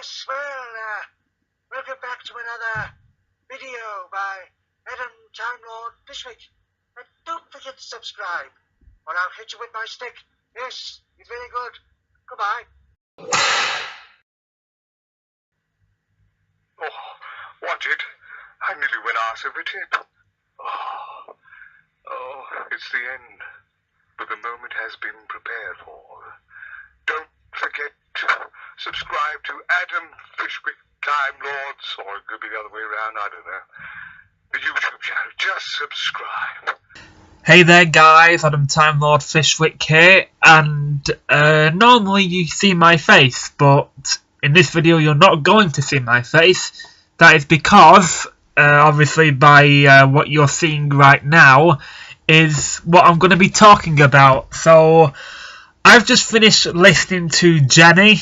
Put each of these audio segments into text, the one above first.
Yes, well, welcome back to another video by Adam Time Lord Fishwick. And don't forget to subscribe, or I'll hit you with my stick. Yes, it's very good. Goodbye. Oh, wanted. I nearly went arse over tip. Oh, it's the end. But the moment has been prepared for. Don't forget to subscribe to Adam Fishwick Time Lords, or it could be the other way around, I don't know. The YouTube channel. Just subscribe. Hey there guys, Adam Time Lord Fishwick here, and normally you see my face, but in this video you're not going to see my face. That is because, obviously by what you're seeing right now, is what I'm going to be talking about. So, I've just finished listening to Jenny,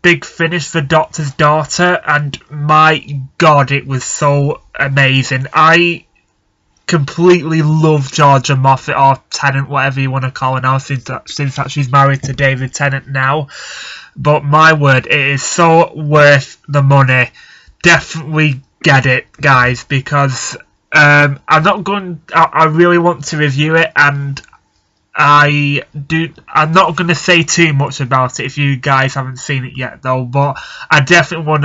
Big Finish for Doctor's Daughter, and my god, it was so amazing. I completely love Georgia Moffat, or Tennant, whatever you want to call her now, since that she's married to David Tennant now. But my word, it is so worth the money. Definitely get it, guys, because I'm not going. I really want to review it, and I'm not going to say too much about it if you guys haven't seen it yet, though. But I definitely want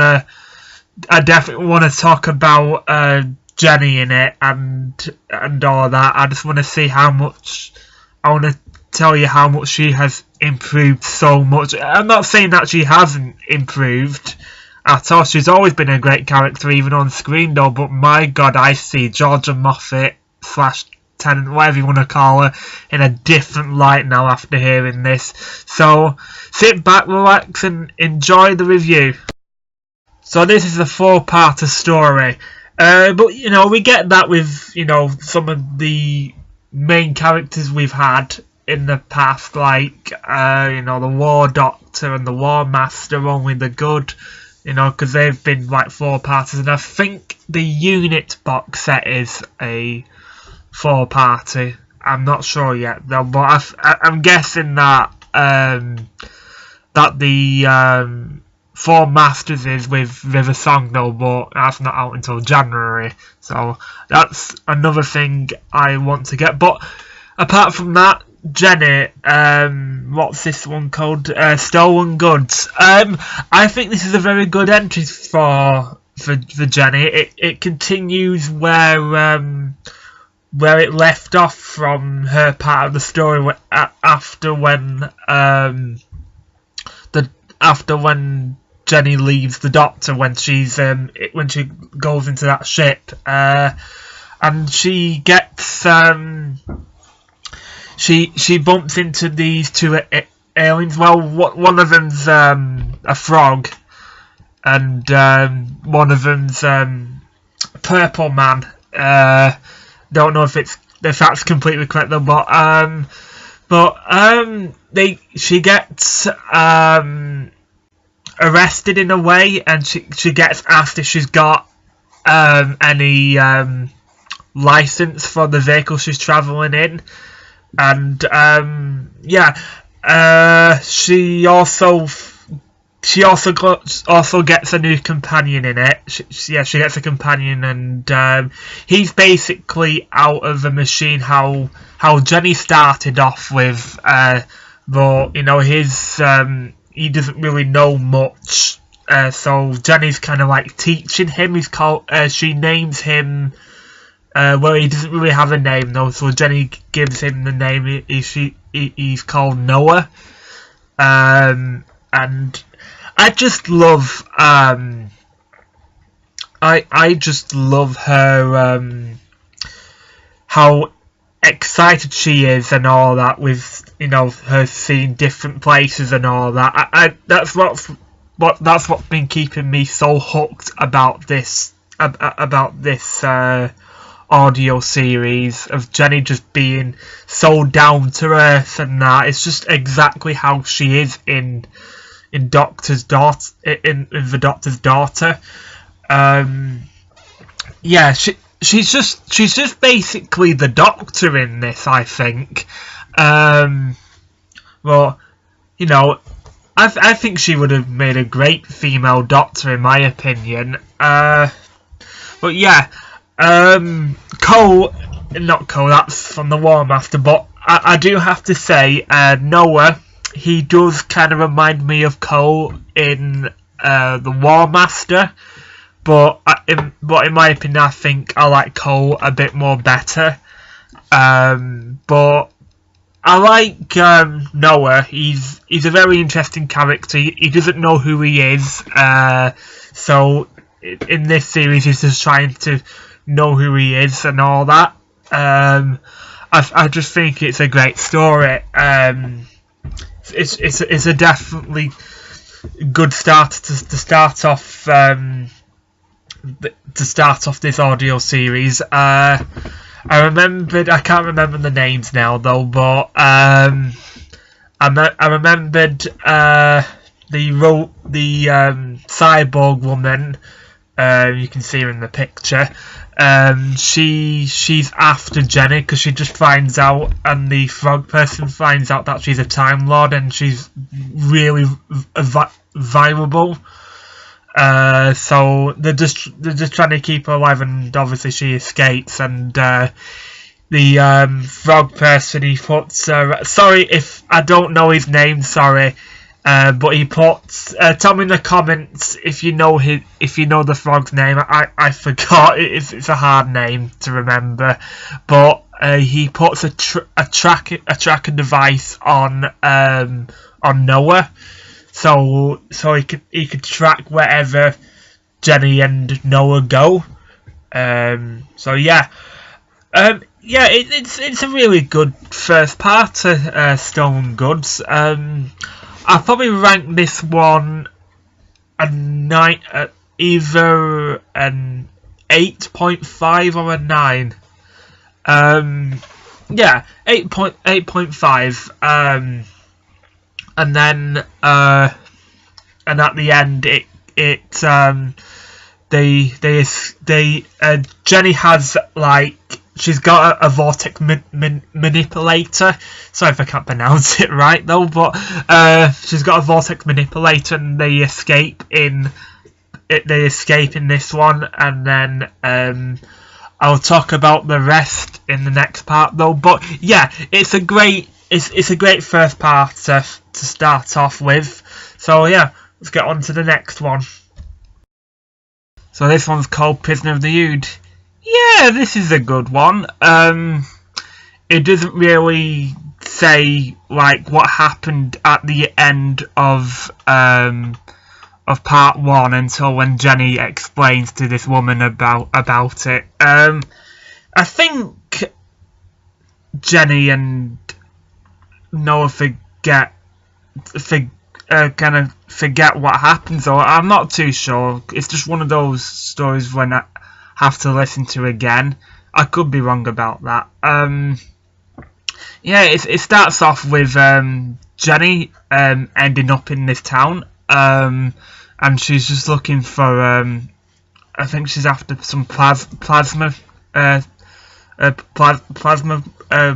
to talk about Jenny in it and all that. I just want to see how much. I want to tell you how much she has improved so much. I'm not saying that she hasn't improved at all. She's always been a great character, even on screen, though. But my god, I see Georgia Moffat / Tennant, whatever you want to call her, in a different light now after hearing this. So sit back, relax, and enjoy the review. So this is a 4-parter story. But, you know, we get that with, you know, some of the main characters we've had in the past, like, you know, the War Doctor and the War Master, only the good, you know, because they've been, like, 4-parters, and I think the Unit box set is a 4-parter. I'm not sure yet, though, but I'm guessing that, that the, 4 Masters is with River Song, though, but that's not out until January, so that's another thing I want to get. But apart from that, Jenny, what's this one called? Stolen Goods. I think this is a very good entry for Jenny. It continues where it left off from her part of the story after when Jenny leaves the Doctor, when she goes into that ship, and she gets she bumps into these 2 aliens. Well, one of them's a frog, and one of them's Purple Man. Don't know if that's completely correct though, but she gets arrested in a way, and she gets asked if she's got any license for the vehicle she's travelling in, and she also gets a new companion in it. She gets a companion, and he's basically out of the machine how Jenny started off with, but you know, he doesn't really know much, so Jenny's kind of like teaching him. She names him, well, he doesn't really have a name though, so Jenny gives him the name. He's called Noah, and I just love, I just love her, how excited she is and all that, with, you know, her seeing different places and all that. That's what's been keeping me so hooked about this audio series, of Jenny just being so down to earth, and that it's just exactly how she is in Doctor's Daughter, in the Doctor's Daughter. Yeah, she's just basically the Doctor in this, I think. Well, you know, I think she would have made a great female Doctor, in my opinion. But yeah, Cole, not Cole, that's from the War Master, but I do have to say, Noah, he does kind of remind me of Cole in the War Master, but in my opinion, I think I like Cole a bit more better. But I like Noah. He's a very interesting character. He doesn't know who he is, so in this series he's just trying to know who he is and all that. I just think it's a great story. It's a definitely good start to start off this audio series. I can't remember the names now though, but I remembered the cyborg woman. You can see her in the picture. She's after Jenny because she just finds out, and the frog person finds out that she's a Time Lord, and she's really vulnerable. So they're just trying to keep her alive, and obviously she escapes. And the frog person, he puts sorry if I don't know his name, sorry. But he puts. Tell me in the comments if you know the frog's name. I forgot. It's a hard name to remember. But he puts a tracker device on Noah, so he could track wherever Jenny and Noah go. So yeah. Yeah, it's a really good first part to Stolen Goods. I'll probably rank this one either an 8.5 or a 9. Yeah, 8.5. And then and at the end Jenny has, like, she's got a vortex manipulator. Sorry if I can't pronounce it right though, but she's got a vortex manipulator, and they escape in this one, and then I'll talk about the rest in the next part though. But yeah, it's a great first part to start off with. So yeah, let's get on to the next one. So this one's called Prisoner of the Ood. Yeah, this is a good one. It doesn't really say, like, what happened at the end of part 1 until when Jenny explains to this woman about it. I think Jenny and Noah kind of forget what happens, or I'm not too sure. It's just one of those stories when I have to listen to again. I could be wrong about that. Yeah, it starts off with Jenny ending up in this town, and she's just looking for I think she's after some plasma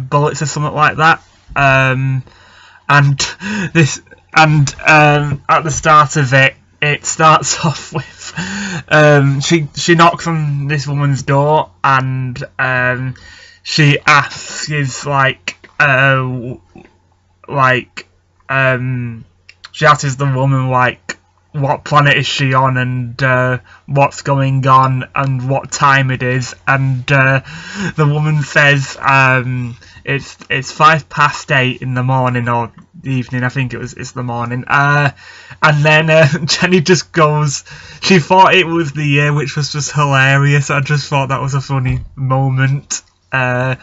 bullets or something like that. And at the start of it starts off with she knocks on this woman's door, and she asks, she asks the woman, like, what planet is she on, and what's going on, and what time it is, and the woman says it's 8:05 in the morning, or the evening. I think it's the morning. And then Jenny just goes. She thought it was the year, which was just hilarious. I just thought that was a funny moment. I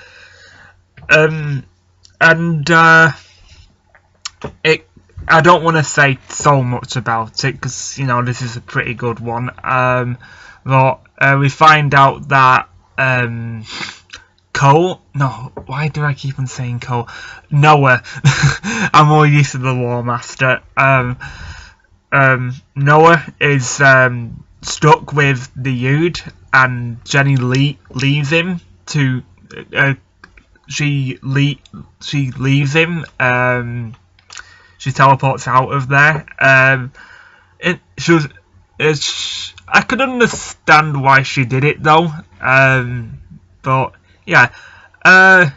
don't want to say so much about it because, you know, this is a pretty good one. But we find out that Cole, no, why do I keep on saying Cole? Noah. I'm more used to the War Master. Noah is stuck with the Ood, and Jenny leaves him to. She leaves him. she teleports out of there. I could understand why she did it though. But yeah, the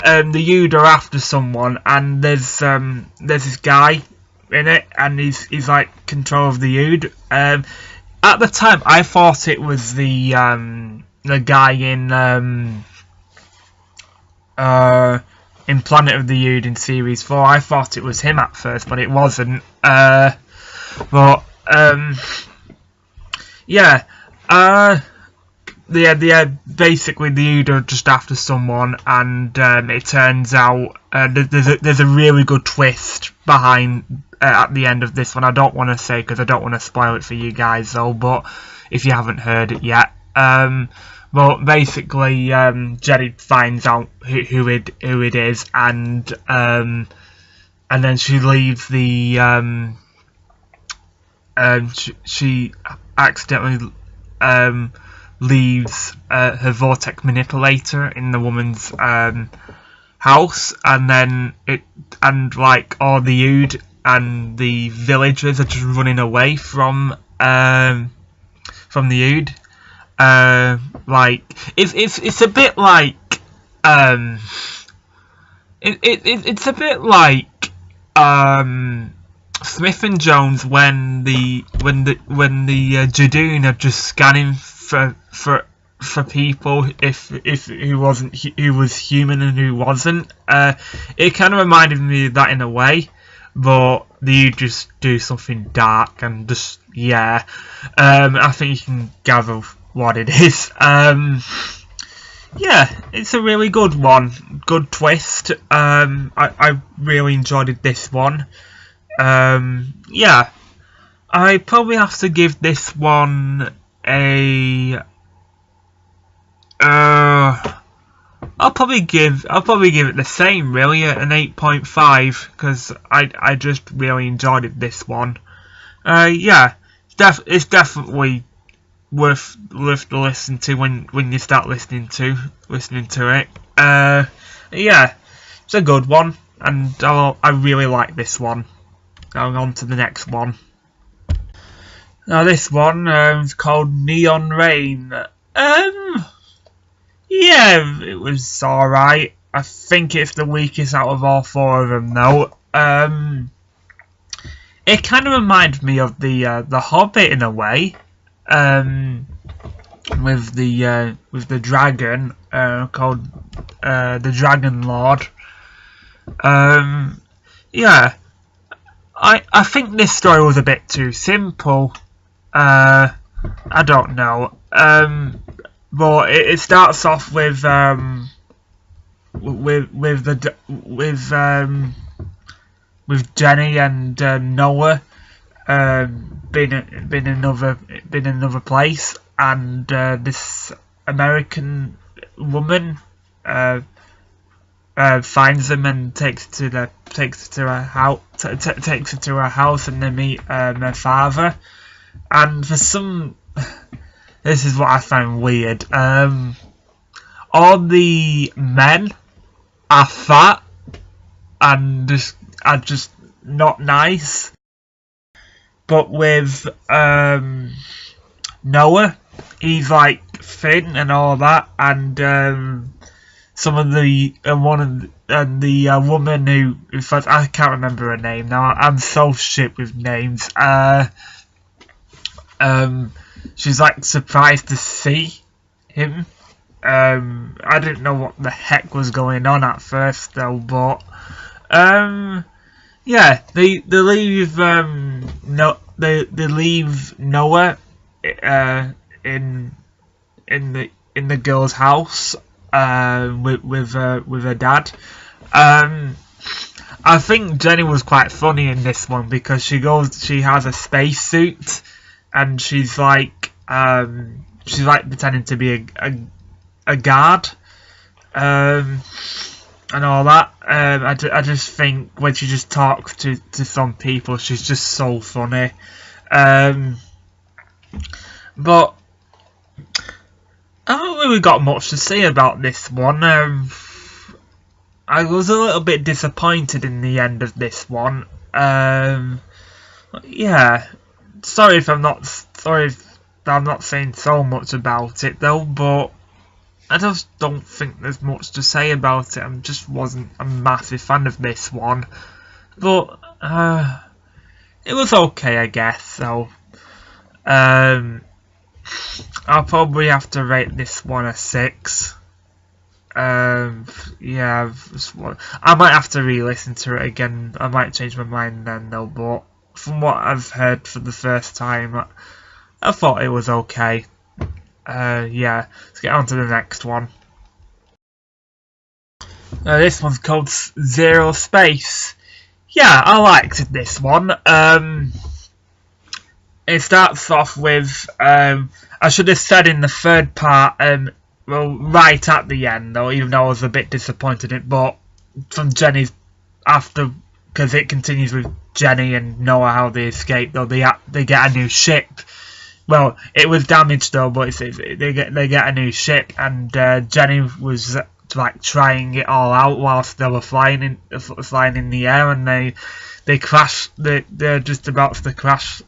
Ood are after someone, and there's this guy in it, and he's like control of the Ood. At the time, I thought it was the guy in Planet of the Ood in Series 4. I thought it was him at first, but it wasn't. Basically the Ood are just after someone, and it turns out there's a really good twist behind at the end of this one. I don't want to say because I don't want to spoil it for you guys though, but if you haven't heard it yet. Well, basically, Jenny finds out who it is, and then she leaves the she accidentally leaves her vortex manipulator in the woman's house, and then like all the Ood and the villagers are just running away from the Ood. Like it's a bit like it's a bit like Smith and Jones when the Judoon are just scanning for people who was human and who wasn't. It kind of reminded me of that in a way, but you just do something dark and just I think you can gather what it is. Yeah, it's a really good one, good twist. I really enjoyed this one. Yeah, I probably have to give this one a I'll probably give it the same, really, an 8.5, because I just really enjoyed this one. Yeah, it's definitely worth to listen to when you start listening to it. Yeah, it's a good one, and I really like this one. Going on to the next one. Now this one is called Neon Rain. Yeah, it was alright. I think it's the weakest out of all four of them though. It kind of reminds me of the Hobbit in a way. With the dragon called the Dragon Lord. Yeah, I think this story was a bit too simple. I don't know. But it starts off with Jenny and Noah been in another place, and this American woman finds them and takes her to her house, and they meet her father. And for some, this is what I find weird. All the men are fat and are just not nice. But with Noah, he's like thin and all that, and some of the woman who I can't remember her name now. I'm so shit with names. She's like surprised to see him. I didn't know what the heck was going on at first though, but yeah, they leave they leave Noah in the girl's house with her dad. I think Jenny was quite funny in this one because she has a spacesuit, and she's like pretending to be a guard, and all that. I just think when she just talks to some people, she's just so funny. But I don't really got much to say about this one. I was a little bit disappointed in the end of this one. Yeah, sorry if I'm not saying so much about it though, but I just don't think there's much to say about it. I just wasn't a massive fan of this one, but it was okay, I guess. So I'll probably have to rate this one a 6. Yeah, I might have to re-listen to it again. I might change my mind then though, but from what I've heard for the first time, I thought it was okay. Yeah, let's get on to the next one. This one's called Zero Space. Yeah, I liked this one. It starts off with, I should have said in the third part, well, right at the end though, even though I was a bit disappointed in it, but from Jenny's after, because it continues with Jenny and Noah how they escape though, they get a new ship. Well, it was damaged though, but they get a new ship, and Jenny was like trying it all out whilst they were flying in the air, and they crash. They're just about to crash,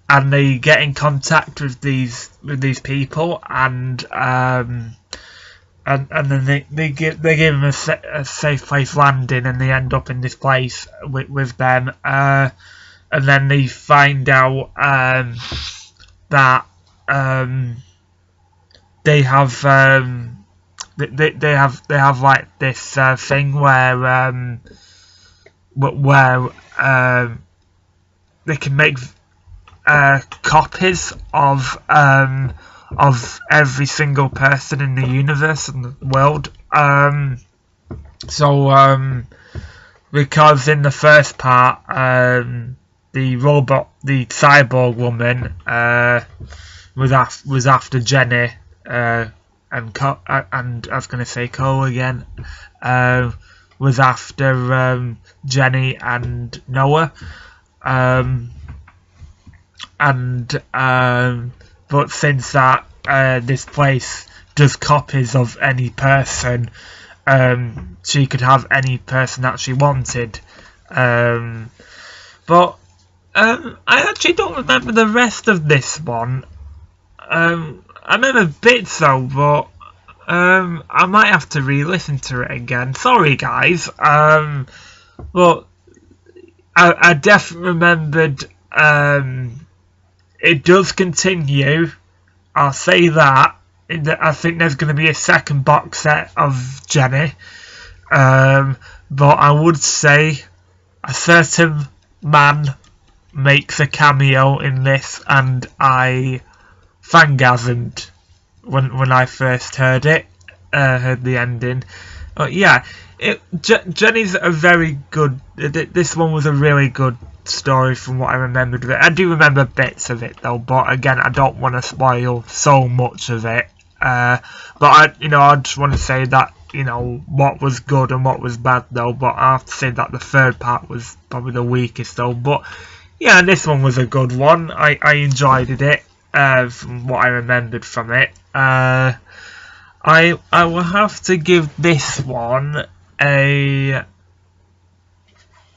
and they get in contact with these people, and then they give them a safe place landing, and they end up in this place with them. And then they find out that they have like this thing where they can make copies of every single person in the universe and the world. Because in the first part, the cyborg woman was after Jenny, and I was going to say Cole again, was after Jenny and Noah, but since that this place does copies of any person, she could have any person that she wanted, but I actually don't remember the rest of this one. I remember bits though, but I might have to re-listen to it again. Sorry guys, but I definitely remembered. It does continue, I'll say that. I think there's going to be a second box set of Jenny, but I would say a certain man makes a cameo in this, and I fangasmed when I first heard it, heard the ending. But yeah, Jenny's a very good. This one was a really good story from what I remembered of it. I do remember bits of it though, but again, I don't want to spoil so much of it. But I just want to say that what was good and what was bad though. But I have to say that the third part was probably the weakest though. But yeah, this one was a good one. I enjoyed it. From what I remembered from it. I will have to give this one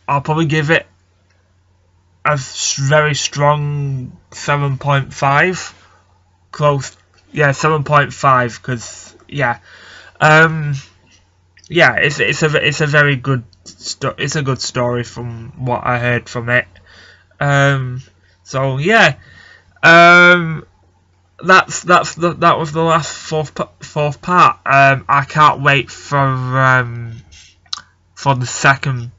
I'll probably give it a very strong 7.5. Close, yeah, 7.5. Because yeah, yeah, it's a very good it's a good story from what I heard from it. So yeah, that was the last fourth part. I can't wait for the second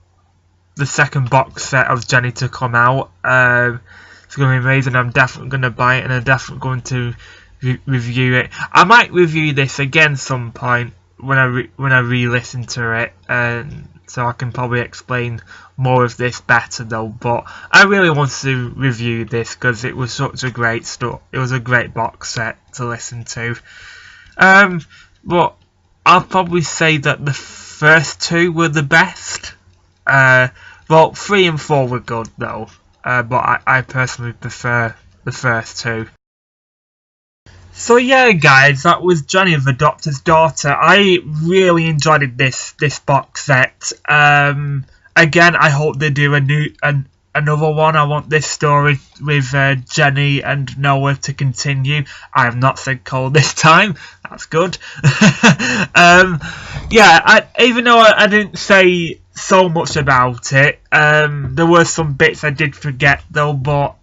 box set of Jenny to come out. It's going to be amazing. I'm definitely going to buy it, and I'm definitely going to review it. I might review this again some point when I re-listen to it, so I can probably explain more of this better though. But I really want to review this because it was such a great stuff. It was a great box set to listen to. But I'll probably say that the first two were the best. Well, 3 and 4 were good though. But I personally prefer the first two. So yeah, guys, that was Jenny the Doctor's Daughter. I really enjoyed this box set. Again, I hope they do another one. I want this story with Jenny and Noah to continue. I have not said Cole this time. That's good. Yeah, even though I didn't say so much about it, there were some bits I did forget though, but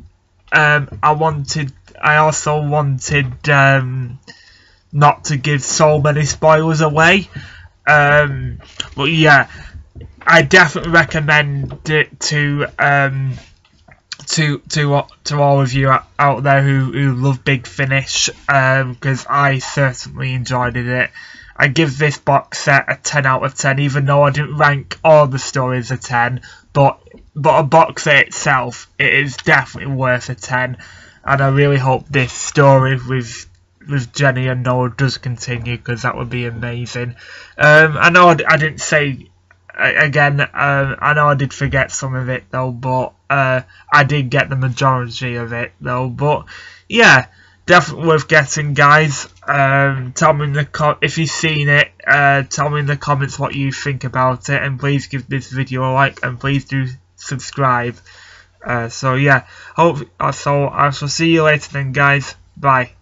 I also wanted not to give so many spoilers away. But yeah, I definitely recommend it to all of you out there who love Big Finish, because I certainly enjoyed it. I give this box set a 10 out of 10, even though I didn't rank all the stories a 10. But a box set itself, it is definitely worth a 10. And I really hope this story with Jenny and Noah does continue, because that would be amazing. I know I didn't say, again, I know I did forget some of it though, but I did get the majority of it though. But yeah, definitely worth getting, guys. Tell me in the if you've seen it. Tell me in the comments what you think about it, and please give this video a like, and please do subscribe. So yeah, I shall see you later then, guys. Bye.